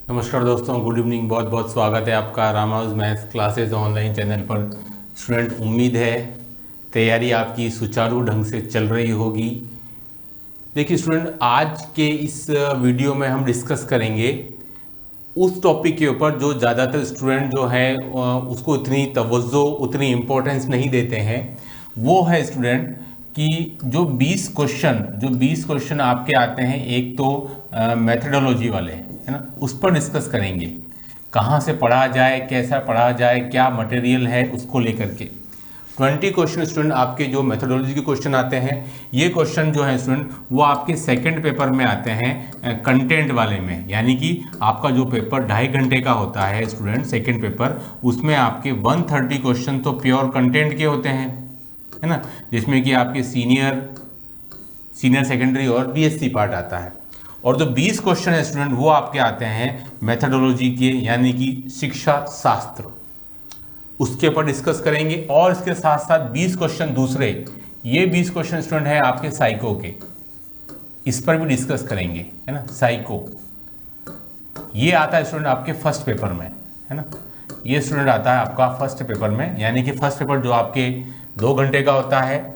नमस्कार दोस्तों, good evening. बहुत बहुत स्वागत है आपका Ramanuj maths classes online channel पर। स्टूडेंट, उम्मीद है तैयारी आपकी सुचारू ढंग से चल रही होगी। देखिए स्टूडेंट, आज के इस वीडियो में हम डिस्कस करेंगे उस टॉपिक के ऊपर जो ज़्यादातर स्टूडेंट जो हैं उसको उतनी तवज्जो, उतनी इम्पोर्टेंस नहीं देते हैं। वो है स्टूडेंट कि जो 20 क्वेश्चन आपके आते हैं, एक तो मेथडोलॉजी वाले, है ना, उस पर डिस्कस करेंगे। कहाँ से पढ़ा जाए, कैसा पढ़ा जाए, क्या मटेरियल है, उसको लेकर के 20 क्वेश्चन स्टूडेंट आपके जो मेथोडोलॉजी के क्वेश्चन आते हैं। ये क्वेश्चन जो है स्टूडेंट वो आपके सेकंड पेपर में आते हैं कंटेंट वाले में, यानी कि आपका जो पेपर 2.5 घंटे का होता है स्टूडेंट सेकंड पेपर, उसमें आपके 130 क्वेश्चन तो प्योर कंटेंट के होते हैं, है ना, जिसमें कि आपके सीनियर सेकेंडरी और बीएससी पार्ट आता है। और जो 20 क्वेश्चन है स्टूडेंट वो आपके आते हैं मेथोडोलॉजी के, यानी कि शिक्षा शास्त्र, उसके ऊपर डिस्कस करेंगे। और इसके साथ साथ 20 क्वेश्चन दूसरे, ये 20 क्वेश्चन स्टूडेंट है आपके साइको के, इस पर भी डिस्कस करेंगे, है ना। साइको ये आता है स्टूडेंट आपके फर्स्ट पेपर में, है ना, ये स्टूडेंट आता है आपका फर्स्ट पेपर में, यानी कि फर्स्ट पेपर जो आपके 2 घंटे का होता है,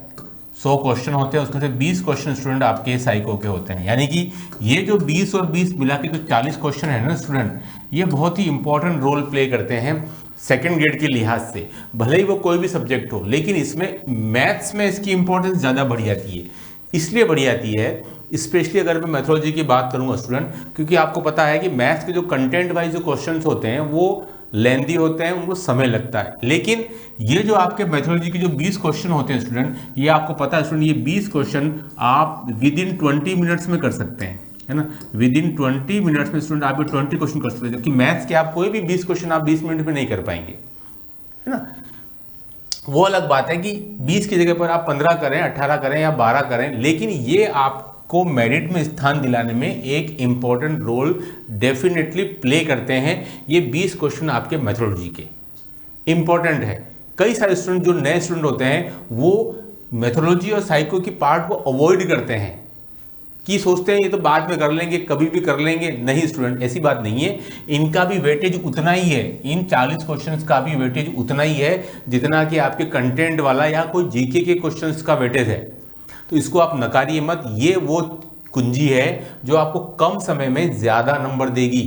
100 क्वेश्चन होते हैं, उसमें से 20 क्वेश्चन स्टूडेंट आपके साइको के होते हैं। यानी कि ये जो 20 और 20 मिला के जो 40 क्वेश्चन है ना स्टूडेंट, ये बहुत ही इंपॉर्टेंट रोल प्ले करते हैं सेकंड ग्रेड के लिहाज से। भले ही वो कोई भी सब्जेक्ट हो, लेकिन इसमें मैथ्स में इसकी इंपॉर्टेंस ज़्यादा बढ़ जाती है। इसलिए बढ़ जाती है, स्पेशली अगर मैं मैथोलॉजी की बात करूंगा स्टूडेंट, क्योंकि आपको पता है कि मैथ्स के जो कंटेंट वाइज जो क्वेश्चंस होते हैं वो लेंदी होते हैं, उनको समय लगता है। लेकिन ये जो आपके मैथोलॉजी के जो 20 क्वेश्चन होते हैं स्टूडेंट, ये आपको पता है स्टूडेंट, ये 20 क्वेश्चन आप विद इन 20 मिनट्स में कर सकते हैं, है ना। विद इन 20 मिनट्स में स्टूडेंट आप 20 क्वेश्चन कर सकते हैं, जबकि मैथ्स के आप कोई भी 20 क्वेश्चन आप 20 मिनट में नहीं कर पाएंगे, है ना। वो अलग बात है कि 20 की जगह पर आप 15 करें, 18 करें या 12 करें, लेकिन ये आपको मेरिट में स्थान दिलाने में एक इंपॉर्टेंट रोल डेफिनेटली प्ले करते हैं। ये 20 क्वेश्चन आपके मेथोडोलॉजी के इंपॉर्टेंट है। कई सारे स्टूडेंट जो नए स्टूडेंट होते हैं वो मेथोडोलॉजी और साइको की पार्ट को अवॉइड करते हैं, कि सोचते हैं ये तो बाद में कर लेंगे, कभी भी कर लेंगे। नहीं स्टूडेंट, ऐसी बात नहीं है। इनका भी वेटेज उतना ही है, इन 40 क्वेश्चंस का भी वेटेज उतना ही है जितना कि आपके कंटेंट वाला या कोई जीके के क्वेश्चंस का वेटेज है। तो इसको आप नकारिए मत। ये वो कुंजी है जो आपको कम समय में ज़्यादा नंबर देगी,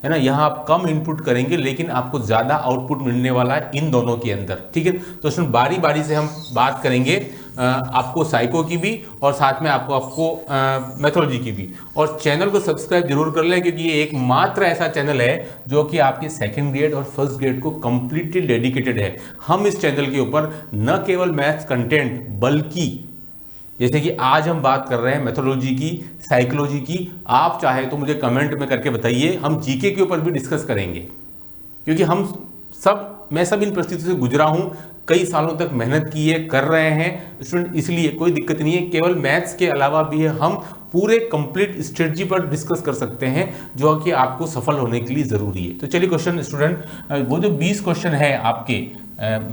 है ना। यहाँ आप कम इनपुट करेंगे लेकिन आपको ज़्यादा आउटपुट मिलने वाला है इन दोनों के अंदर, ठीक है। तो उसमें बारी बारी से हम बात करेंगे आपको साइको की भी और साथ में आपको मैथोलॉजी की भी। और चैनल को सब्सक्राइब जरूर कर लें, क्योंकि ये एकमात्र ऐसा चैनल है जो कि आपके सेकंड ग्रेड और फर्स्ट ग्रेड को कंप्लीटली डेडिकेटेड है। हम इस चैनल के ऊपर न केवल मैथ्स कंटेंट, बल्कि जैसे कि आज हम बात कर रहे हैं मैथोलॉजी की, साइकोलॉजी की, आप चाहे तो मुझे कमेंट में करके बताइए, हम जीके के ऊपर भी डिस्कस करेंगे। क्योंकि मैं सब इन परिस्थितियों से गुजरा हूं, कई सालों तक मेहनत की है, कर रहे हैं स्टूडेंट, इसलिए कोई दिक्कत नहीं है। केवल मैथ्स के अलावा भी है, हम पूरे कंप्लीट स्ट्रेटजी पर डिस्कस कर सकते हैं जो कि आपको सफल होने के लिए ज़रूरी है। तो चलिए क्वेश्चन स्टूडेंट, वो जो 20 क्वेश्चन है आपके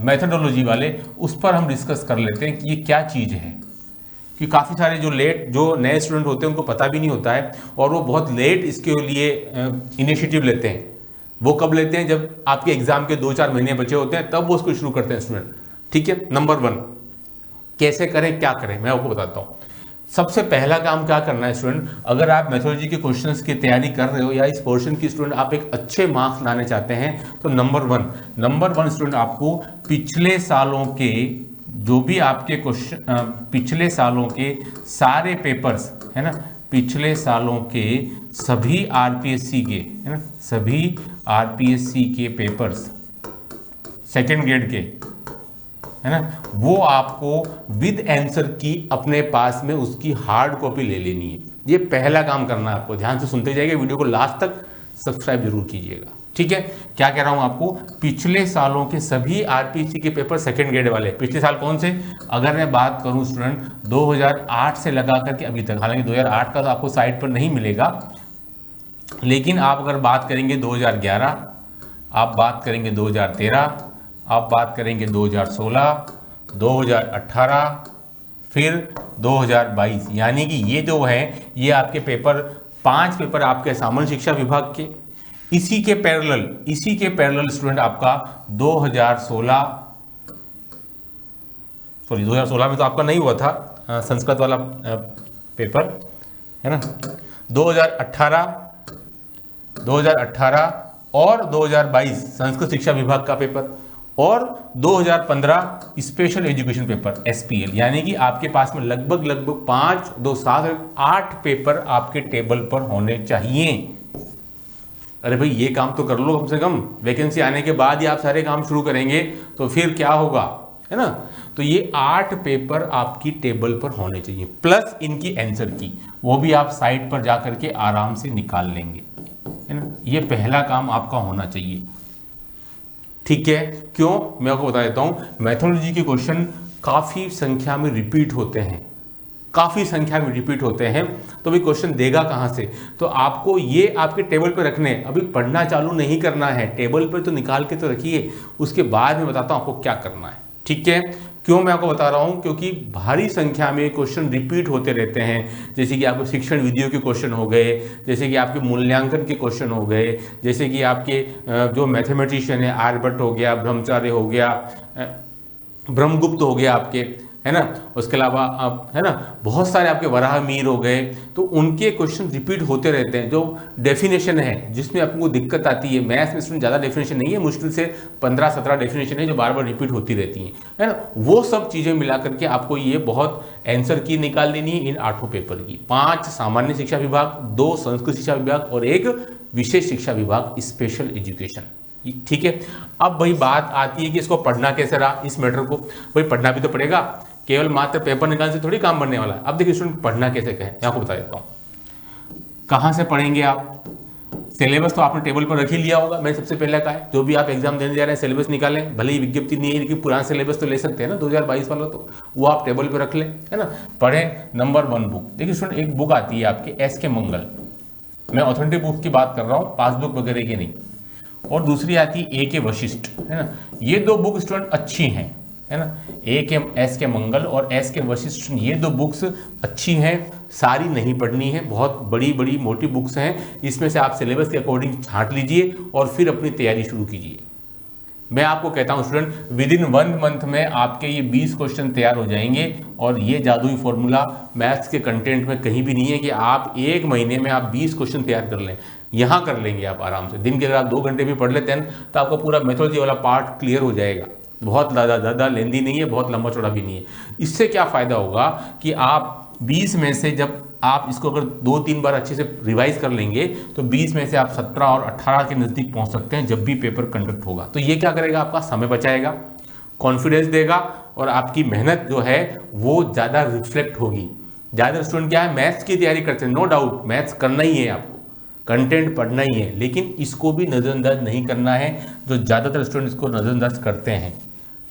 मैथोडोलॉजी वाले, उस पर हम डिस्कस कर लेते हैं कि ये क्या चीज़ है। कि काफ़ी सारे जो नए स्टूडेंट होते हैं उनको पता भी नहीं होता है, और वो बहुत लेट इसके लिए इनिशिएटिव लेते हैं। वो कब लेते हैं? जब आपके एग्जाम के 2-4 महीने बचे होते हैं, तब वो उसको शुरू करते हैं स्टूडेंट, ठीक है। नंबर 1, कैसे करें, क्या करें, मैं आपको बताता हूँ। सबसे पहला काम क्या करना है स्टूडेंट, अगर आप मैथोलॉजी के क्वेश्चंस की तैयारी कर रहे हो या इस पोर्शन की स्टूडेंट आप एक अच्छे मार्क्स लाने चाहते हैं, तो नंबर वन स्टूडेंट आपको पिछले सालों के जो भी आपके क्वेश्चन, पिछले सालों के सारे पेपर्स, है ना, पिछले सालों के सभी आरपीएससी के, है ना, सभी आरपीएससी के पेपर्स सेकेंड ग्रेड के, है ना, वो आपको विद आंसर की अपने पास में उसकी हार्ड कॉपी ले लेनी है। ये पहला काम करना है आपको। ध्यान से सुनते जाइए, वीडियो को लास्ट तक सब्सक्राइब जरूर कीजिएगा, ठीक है। क्या कह रहा हूं आपको, पिछले सालों के सभी आरपीसी के पेपर सेकंड ग्रेड वाले। पिछले साल कौन से? अगर मैं बात करूं स्टूडेंट 2008 से लगा करके अभी तक, हालांकि 2008 का तो आपको साइट पर नहीं मिलेगा, लेकिन आप अगर बात करेंगे 2011, आप बात करेंगे 2013, आप बात करेंगे 2016, 2018, फिर 2022, यानी कि ये जो है ये आपके पेपर 5 पेपर आपके सामान्य शिक्षा विभाग के, इसी के पैरेलल स्टूडेंट आपका 2016 में तो आपका नहीं हुआ था संस्कृत वाला पेपर, है ना। 2018 और 2022 संस्कृत शिक्षा विभाग का पेपर, और 2015 स्पेशल एजुकेशन पेपर SPL, यानी कि आपके पास में लगभग 5, 2, 7, 8 पेपर आपके टेबल पर होने चाहिए। अरे भाई ये काम तो कर लो कम से कम, वैकेंसी आने के बाद ही आप सारे काम शुरू करेंगे तो फिर क्या होगा, है ना। तो ये 8 पेपर आपकी टेबल पर होने चाहिए, प्लस इनकी आंसर की, वो भी आप साइट पर जा करके आराम से निकाल लेंगे, है ना। ये पहला काम आपका होना चाहिए, ठीक है। क्यों, मैं आपको बता देता हूं, मैथोलॉजी के क्वेश्चन काफी संख्या में रिपीट होते हैं, तो भी क्वेश्चन देगा कहां से। तो आपको ये आपके टेबल पे रखने, अभी पढ़ना चालू नहीं करना है, टेबल पे तो निकाल के तो रखिए, उसके बाद मैं बताता हूं आपको क्या करना है, ठीक है। क्यों मैं आपको बता रहा हूं, क्योंकि भारी संख्या में क्वेश्चन रिपीट होते रहते हैं। जैसे कि आपको शिक्षण विधियों के क्वेश्चन हो गए, जैसे कि आपके मूल्यांकन के क्वेश्चन हो गए, जैसे कि आपके जो मैथमेटिशियन है आर्यभट्ट हो गया, ब्रह्मचार्य हो गया, ब्रह्मगुप्त हो गया आपके, है ना। उसके अलावा आप, है ना, बहुत सारे आपके वराह मीर हो गए, तो उनके क्वेश्चन रिपीट होते रहते हैं। जो डेफिनेशन है जिसमें आपको दिक्कत आती है, मैथ्स में स्टूडेंट ज़्यादा डेफिनेशन नहीं है, मुश्किल से 15-17 डेफिनेशन है जो बार बार रिपीट होती रहती हैं, है ना। वो सब चीज़ें मिला करके आपको ये बहुत आंसर की निकाल लेनी है इन 8 पेपर की। 5 सामान्य शिक्षा विभाग, 2 संस्कृत शिक्षा विभाग और 1 विशेष शिक्षा विभाग स्पेशल एजुकेशन, ठीक है। अब वही बात आती है कि इसको पढ़ना कैसे रहा, इस मैटर को भाई पढ़ना भी तो पड़ेगा, केवल मात्र पेपर निकालने से थोड़ी काम बनने वाला है। अब देखिए स्टूडेंट पढ़ना कैसे कहें, मैं आपको बता देता हूँ। कहाँ से पढ़ेंगे आप, सिलेबस तो आपने टेबल पर रख ही लिया होगा, मैंने सबसे पहले कहा है, जो भी आप एग्जाम देने जा रहे हैं सिलेबस निकालें, भले ही विज्ञप्ति नहीं है लेकिन पुराना सिलेबस तो ले सकते हैं ना 2022 वाला, तो वो आप टेबल पर रख लें, है ना। पढ़ें नंबर 1 बुक। देखिए स्टूडेंट एक बुक आती है आपकी SK मंगल, मैं ऑथेंटिक बुक की बात कर रहा हूँ, पासबुक वगैरह की नहीं, और दूसरी आती है AK वशिष्ठ, है ना। ये 2 बुक स्टूडेंट अच्छी हैं, है ना। SK मंगल और SK वशिष्ठ, ये 2 बुक्स अच्छी हैं, सारी नहीं पढ़नी है, बहुत बड़ी बड़ी मोटी बुक्स हैं, इसमें से आप सिलेबस के अकॉर्डिंग छांट लीजिए और फिर अपनी तैयारी शुरू कीजिए। मैं आपको कहता हूं स्टूडेंट, विदिन 1 मंथ में आपके ये 20 क्वेश्चन तैयार हो जाएंगे, और ये जादुई फॉर्मूला मैथ्स के कंटेंट में कहीं भी नहीं है कि आप 1 महीने में आप 20 क्वेश्चन तैयार कर लें, यहाँ कर लेंगे आप आराम से। दिन के अगर आप 2 घंटे भी पढ़ लेते हैं तो आपका पूरा मैथोलॉजी वाला पार्ट क्लियर हो जाएगा। बहुत ज़्यादा लेंदी नहीं है, बहुत लंबा चौड़ा भी नहीं है। इससे क्या फ़ायदा होगा कि आप 20 में से जब आप इसको अगर 2-3 बार अच्छे से रिवाइज कर लेंगे तो 20 में से आप 17 और 18 के नज़दीक पहुंच सकते हैं जब भी पेपर कंडक्ट होगा। तो ये क्या करेगा, आपका समय बचाएगा, कॉन्फिडेंस देगा, और आपकी मेहनत जो है वो ज़्यादा रिफ्लेक्ट होगी। ज़्यादा स्टूडेंट क्या है, मैथ्स की तैयारी करते हैं, नो डाउट मैथ्स करना ही है आपको, कंटेंट पढ़ना ही है, लेकिन इसको भी नज़रअंदाज नहीं करना है, जो ज़्यादातर स्टूडेंट इसको नज़रअंदाज करते हैं,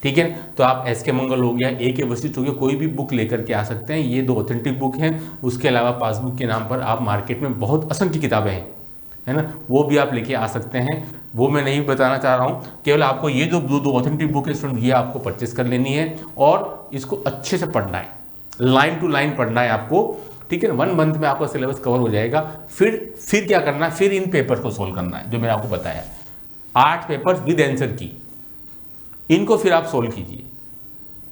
ठीक है। तो आप SK मंगल हो गया, AK वशिष्ठ हो गया, कोई भी बुक लेकर के आ सकते हैं, ये 2 ऑथेंटिक बुक हैं। उसके अलावा पासबुक के नाम पर आप मार्केट में बहुत असंख्य किताबें हैं, है ना, वो भी आप लेके आ सकते हैं, वो मैं नहीं बताना चाह रहा हूँ। केवल आपको ये जो 2 ऑथेंटिक बुक है स्टूडेंट, ये आपको परचेस कर लेनी है और इसको अच्छे से पढ़ना है, लाइन टू लाइन पढ़ना है आपको, ठीक है ना। 1 मंथ में आपका सिलेबस कवर हो जाएगा। फिर क्या करना है, फिर इन पेपर को सोल्व करना है, जो मैंने आपको बताया 8 पेपर विद आंसर की, इनको फिर आप सोल्व कीजिए,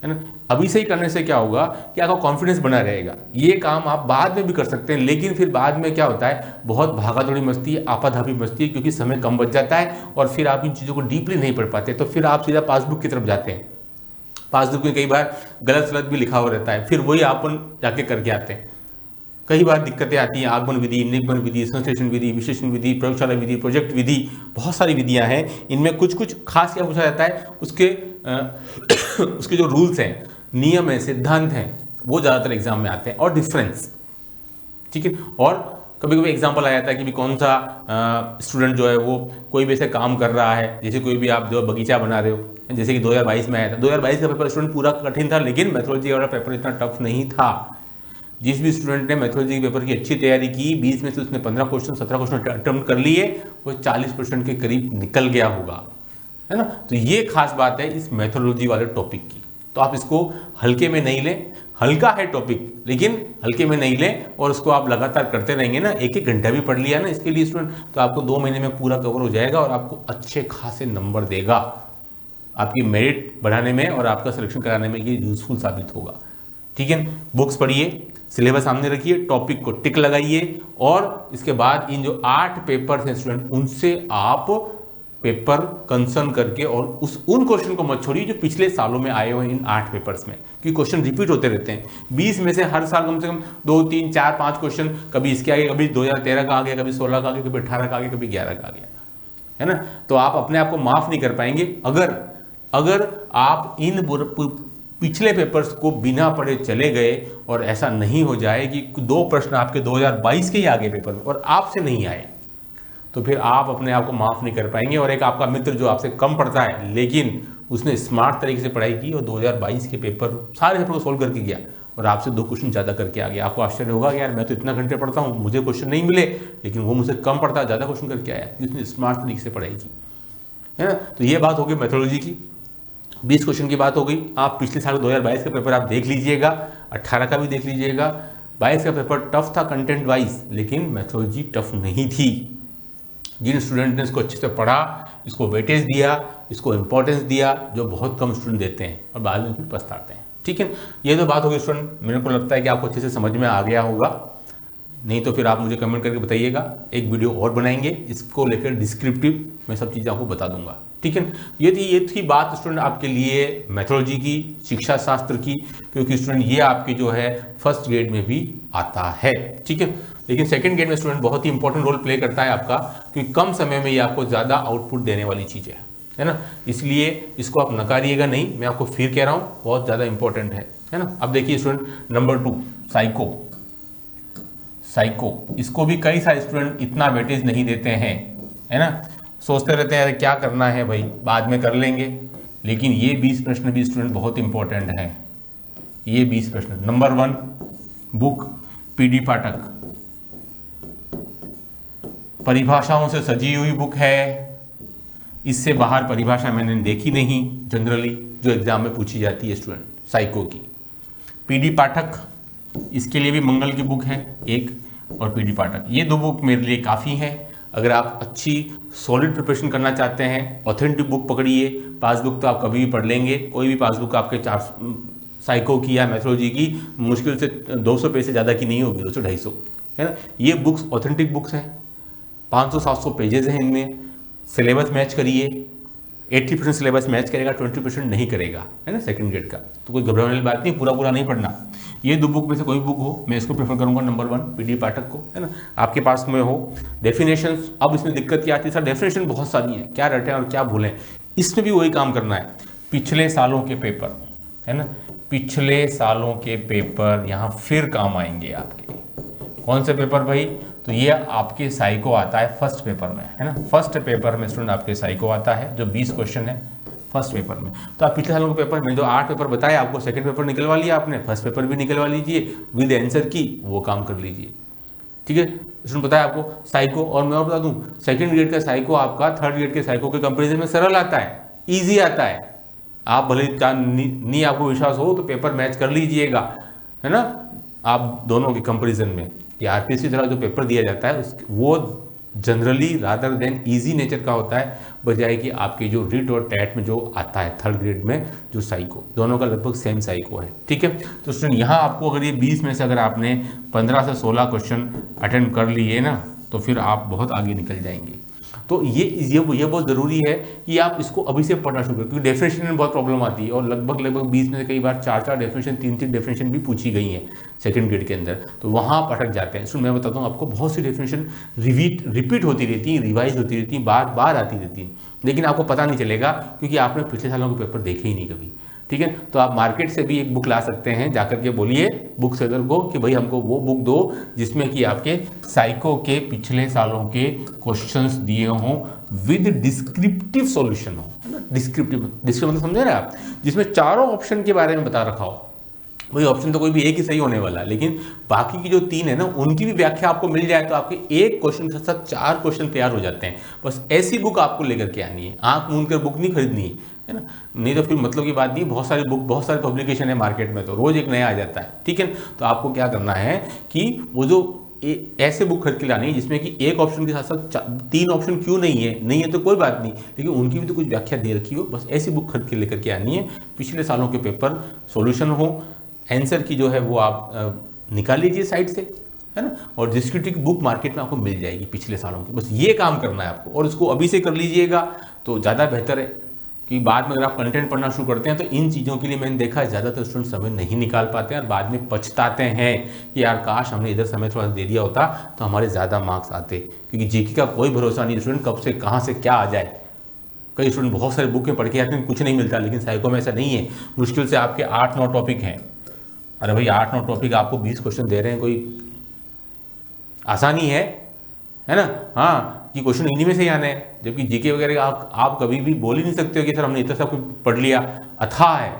है ना। अभी से ही करने से क्या होगा कि आपका कॉन्फिडेंस बना रहेगा। ये काम आप बाद में भी कर सकते हैं, लेकिन फिर बाद में क्या होता है, बहुत भागादौड़ी मस्ती है, आपाधापी मस्ती है, क्योंकि समय कम बच जाता है और फिर आप इन चीज़ों को डीपली नहीं पढ़ पाते, तो फिर आप सीधा पासबुक की तरफ जाते हैं। पासबुक में कई बार गलत सलत भी लिखा हुआ रहता है, फिर वही आप जाके करके आते हैं। कई बार दिक्कतें आती हैं, आगमन विधि, निगमन विधि, संश्लेषण विधि, विशेषण विधि, प्रयोगशाला विधि, प्रोजेक्ट विधि, बहुत सारी विधियां हैं। इनमें कुछ खास क्या पूछा जाता है, उसके जो रूल्स हैं, नियम हैं, सिद्धांत हैं, वो ज़्यादातर एग्जाम में आते हैं, और डिफरेंस, ठीक है। और कभी कभी एग्जाम्पल आ जाता है कि भी कौन सा स्टूडेंट जो है वो कोई भी ऐसे काम कर रहा है, जैसे कोई भी आप जो बगीचा बना रहे हो, जैसे कि 2022 में आया था। 2022 का पेपर स्टूडेंट पूरा कठिन था, लेकिन मैथोलॉजी वाला पेपर इतना टफ नहीं था। जिस भी स्टूडेंट ने मैथोलॉजी के पेपर की अच्छी तैयारी की, 20 में से उसने 15 क्वेश्चन 17 क्वेश्चन अटेम्प्ट कर लिए, वो 40% के करीब निकल गया होगा, है ना। तो ये खास बात है इस मैथोलॉजी वाले टॉपिक की। तो आप इसको हल्के में नहीं लें, हल्का है टॉपिक, लेकिन हल्के में नहीं लें और उसको आप लगातार करते रहेंगे ना, एक एक घंटा भी पढ़ लिया ना इसके लिए स्टूडेंट, तो आपको 2 महीने में पूरा कवर हो जाएगा और आपको अच्छे खासे नंबर देगा, आपकी मेरिट बढ़ाने में और आपका सिलेक्शन कराने में ये यूजफुल साबित होगा। ठीक है, बुक्स पढ़िए, सिलेबस सामने रखिए, टॉपिक को टिक लगाइए और इसके बाद इन जो 8 पेपर्स हैं स्टूडेंट, उनसे आप पेपर कंसर्न करके और उन क्वेश्चन को मत छोड़िए जो पिछले सालों में आए हुए इन 8 पेपर्स में, क्योंकि क्वेश्चन रिपीट होते रहते हैं। 20 में से हर साल कम से कम 2, 3, 4, 5 क्वेश्चन, कभी इसके आगे, कभी 2013 का आ गया, कभी 16 का आ गया, कभी 18 का आ गया, कभी 11 का आ गया, है ना। तो आप अपने आप को माफ नहीं कर पाएंगे अगर आप इन पिछले पेपर्स को बिना पढ़े चले गए और ऐसा नहीं हो जाए कि 2 प्रश्न आपके 2022 के ही आगे पेपर में और आपसे नहीं आए, तो फिर आप अपने आप को माफ नहीं कर पाएंगे। और एक आपका मित्र जो आपसे कम पढ़ता है लेकिन उसने स्मार्ट तरीके से पढ़ाई की और 2022 के पेपर सारे पेपर को सोल्व करके गया और आपसे 2 क्वेश्चन ज़्यादा करके आ गया, आपको आश्चर्य होगा कि यार मैं तो इतना घंटे पढ़ता हूँ, मुझे क्वेश्चन नहीं मिले, लेकिन वो मुझसे कम पढ़ता, ज़्यादा क्वेश्चन करके आया, उसने स्मार्ट तरीके से पढ़ाई की, है ना। तो ये बात होगी मेथोडोलॉजी की। 20 क्वेश्चन की बात हो गई। आप पिछले साल 2022 का पेपर आप देख लीजिएगा, 18 का भी देख लीजिएगा। 22 का पेपर टफ था कंटेंट वाइज, लेकिन मेथोडोलॉजी टफ नहीं थी। जिन स्टूडेंट ने इसको अच्छे से पढ़ा, इसको वेटेज दिया, इसको इंपॉर्टेंस दिया, जो बहुत कम स्टूडेंट देते हैं और बाद में फिर पछताते हैं। ठीक है, ये तो बात होगी स्टूडेंट, मेरे को लगता है कि आपको अच्छे से समझ में आ गया होगा। नहीं तो फिर आप मुझे कमेंट करके बताइएगा, एक वीडियो और बनाएंगे इसको लेकर डिस्क्रिप्टिव, मैं सब चीज़ें आपको बता दूंगा। ठीक है, ये थी बात स्टूडेंट आपके लिए मेथोडोलॉजी की, शिक्षा शास्त्र की, क्योंकि स्टूडेंट ये आपके जो है फर्स्ट ग्रेड में भी आता है। ठीक है, लेकिन सेकंड ग्रेड में स्टूडेंट बहुत ही इंपॉर्टेंट रोल प्ले करता है आपका, क्योंकि कम समय में ये आपको ज़्यादा आउटपुट देने वाली चीज़ है ना। इसलिए इसको आप नकारिएगा नहीं, मैं आपको फिर कह रहा हूँ, बहुत ज़्यादा इंपॉर्टेंट है ना। अब देखिए स्टूडेंट नंबर 2 साइको, इसको भी कई सारे स्टूडेंट इतना वेटेज नहीं देते हैं, है ना। सोचते रहते हैं अरे क्या करना है भाई, बाद में कर लेंगे, लेकिन ये 20 प्रश्न भी स्टूडेंट बहुत इंपॉर्टेंट हैं। ये 20 प्रश्न, नंबर 1 बुक पीडी पाठक, परिभाषाओं से सजी हुई बुक है। इससे बाहर परिभाषा मैंने देखी नहीं जनरली, जो एग्जाम में पूछी जाती है स्टूडेंट, साइको की। पीडी पाठक, इसके लिए भी मंगल की बुक है एक, और पीडी पाठक, ये 2 बुक मेरे लिए काफ़ी हैं। अगर आप अच्छी सॉलिड प्रिपरेशन करना चाहते हैं, ऑथेंटिक बुक पकड़िए। पासबुक तो आप कभी भी पढ़ लेंगे, कोई भी पासबुक आपके 4 साइको की या मेथोडोलॉजी की मुश्किल से 200 पेज से ज़्यादा की नहीं होगी, 200-250, है ना। ये बुक्स ऑथेंटिक बुक्स हैं, 500-700 पेजेस हैं इनमें। सिलेबस मैच करिए, 80% सिलेबस मैच करेगा, 20% नहीं करेगा, है ना, सेकंड ग्रेड का। तो कोई घबराने वाली बात नहीं, पूरा नहीं पढ़ना। ये 2 बुक में से कोई बुक हो, मैं इसको प्रेफर करूंगा नंबर 1 पीडी पाठक को, है ना, आपके पास में हो। डेफिनेशंस, अब इसमें दिक्कत क्या आती है सर, डेफिनेशन बहुत सारी है, क्या रटें और क्या भूलें, इसमें भी वही काम करना है। पिछले सालों के पेपर, है ना, पिछले सालों के पेपर यहाँ फिर काम आएंगे आपके। कौन से पेपर भाई, तो ये आपके साइको आता है फर्स्ट पेपर में, है ना। फर्स्ट पेपर में स्टूडेंट आपके साइको आता है, जो 20 क्वेश्चन है फर्स्ट पेपर में। तो आप पिछले सालों के पेपर में जो 8 पेपर बताए आपको, सेकंड पेपर निकलवा लिया आपने, फर्स्ट पेपर भी निकलवा लीजिए विद आंसर की, वो काम कर लीजिए। ठीक है, स्टूडेंट बताया आपको साइको, और मैं और बता दूं, सेकंड ग्रेड का साइको आपका थर्ड ग्रेड के साइको के कंपेरिजन में सरल आता है, ईजी आता है। आप भले नहीं आपको विश्वास हो तो पेपर मैच कर लीजिएगा, है ना, आप दोनों के कंपेरिजन में। कि आरपीएससी द्वारा जो पेपर दिया जाता है वो generally rather than easy nature का होता है, बजाय कि आपके जो रिट और टैट में जो आता है थर्ड ग्रेड में जो साइको, दोनों का लगभग सेम साइको है। ठीक है, तो स्टूडेंट यहाँ आपको अगर ये 20 में से अगर आपने 15 से 16 क्वेश्चन अटेम्प्ट कर लिए ना, तो फिर आप बहुत आगे निकल जाएंगे। तो ये बहुत ज़रूरी है कि आप इसको अभी से पढ़ना शुरू करें, क्योंकि डेफिनेशन में बहुत प्रॉब्लम आती है और लगभग 20 में से कई बार 4 डेफिनेशन 3 डेफिनेशन भी पूछी गई हैं सेकंड ग्रेड के अंदर, तो वहाँ आप अटक जाते हैं। सो मैं बताता हूँ आपको, बहुत सी डेफिनेशन रिपीट होती रहती हैं, रिवाइज होती रहती हैं, बार बार आती रहती हैं, लेकिन आपको पता नहीं चलेगा क्योंकि आपने पिछले सालों के पेपर देखे ही नहीं कभी। ठीक है, तो आप मार्केट से भी एक बुक ला सकते हैं, जाकर के बोलिए बुक सेलर को कि भाई हमको वो बुक दो जिसमें कि आपके साइको के पिछले सालों के क्वेश्चंस दिए हों विद डिस्क्रिप्टिव सॉल्यूशन हो, है ना। डिस्क्रिप्टिव मतलब समझे ना आप, जिसमें चारों ऑप्शन के बारे में बता रखा हो। वही ऑप्शन तो कोई भी एक ही सही होने वाला, लेकिन बाकी की जो 3 है ना, उनकी भी व्याख्या आपको मिल जाए तो आपके एक क्वेश्चन के साथ 4 क्वेश्चन तैयार हो जाते हैं। बस ऐसी बुक आपको लेकर के आनी है, आंख मूंद कर बुक नहीं खरीदनी है है ना। नहीं तो फिर मतलब की बात नहीं, बहुत सारी बुक, बहुत सारे पब्लिकेशन है मार्केट में, तो रोज एक नया आ जाता है, ठीक है। तो आपको क्या करना है कि वो जो ऐसे बुक खरीद के लानी है जिसमें कि एक ऑप्शन के साथ साथ 3 ऑप्शन क्यों नहीं है तो कोई बात नहीं, लेकिन उनकी भी तो कुछ व्याख्या दे रखी हो, बस ऐसी बुक खरीद के लेकर के आनी है। पिछले सालों के पेपर सॉल्यूशन हो, आंसर की जो है वो आप निकाल लीजिए साइड से, है ना, और डिस्क्रिप्टिव की बुक मार्केट में आपको मिल जाएगी पिछले सालों की। बस ये काम करना है आपको, और इसको अभी से कर लीजिएगा तो ज़्यादा बेहतर है कि बाद में अगर आप कंटेंट पढ़ना शुरू करते हैं तो इन चीज़ों के लिए मैंने देखा है ज़्यादातर स्टूडेंट समय नहीं निकाल पाते हैं और बाद में पछताते हैं कि यार काश हमने इधर समय थोड़ा दे दिया होता तो हमारे ज़्यादा मार्क्स आते, क्योंकि जीके का कोई भरोसा नहीं, स्टूडेंट कब से कहाँ से क्या आ जाए। कई स्टूडेंट बहुत सारे बुक में पढ़ के आते हैं, कुछ नहीं मिलता, लेकिन साइको में ऐसा नहीं है। मुश्किल से आपके 8-9 टॉपिक हैं। अरे भाई 8-9 टॉपिक आपको 20 क्वेश्चन दे रहे हैं, कोई आसानी है ना। हाँ, कि क्वेश्चन इन्हीं में से ही आने हैं, जबकि जीके वगैरह आप कभी भी बोल ही नहीं सकते हो कि सर हमने इतना सब कुछ पढ़ लिया। अथाह है,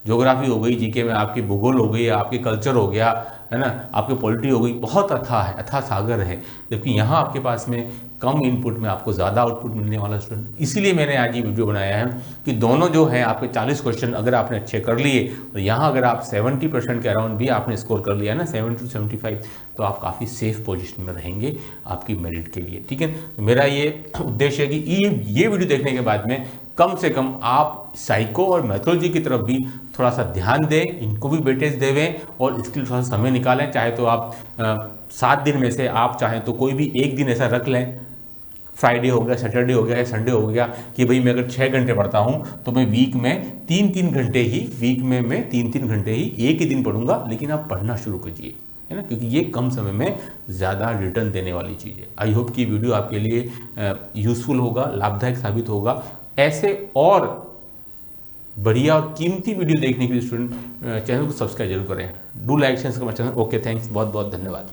ज्योग्राफी हो गई जीके में, आपकी भूगोल हो गई, आपके कल्चर हो गया, है ना, आपके पॉलिटी हो गई, बहुत अथाह है, अथाह सागर है। जबकि यहाँ आपके पास में कम इनपुट में आपको ज़्यादा आउटपुट मिलने वाला स्टूडेंट। इसीलिए मैंने आज ये वीडियो बनाया है कि दोनों जो है आपके 40 क्वेश्चन अगर आपने अच्छे कर लिए और यहाँ अगर आप 70% के अराउंड भी आपने स्कोर कर लिया ना, 70 to 75, तो आप काफ़ी सेफ पोजीशन में रहेंगे आपकी मेरिट के लिए, ठीक है। तो मेरा ये उद्देश्य है कि ये वीडियो देखने के बाद में कम से कम आप साइको और मैथोलॉजी की तरफ भी थोड़ा सा ध्यान दें, इनको भी वेटेज देवें और इसके लिए थोड़ा सा समय निकालें। चाहे तो आप 7 दिन में से आप चाहें तो कोई भी एक दिन ऐसा रख लें, फ्राइडे हो गया, सैटरडे हो गया या संडे हो गया, कि भाई मैं अगर 6 घंटे पढ़ता हूँ तो मैं वीक में 3-3 घंटे ही, वीक में मैं 3-3 घंटे ही एक ही दिन पढ़ूंगा, लेकिन आप पढ़ना शुरू कीजिए, है ना, क्योंकि ये कम समय में ज़्यादा रिटर्न देने वाली चीज़ है। आई होप कि वीडियो आपके लिए यूज़फुल होगा, लाभदायक साबित होगा। ऐसे और बढ़िया और कीमती वीडियो देखने के लिए स्टूडेंट चैनल को सब्सक्राइब जरूर करें। Do like share comment channel. Okay, thanks, बहुत बहुत धन्यवाद।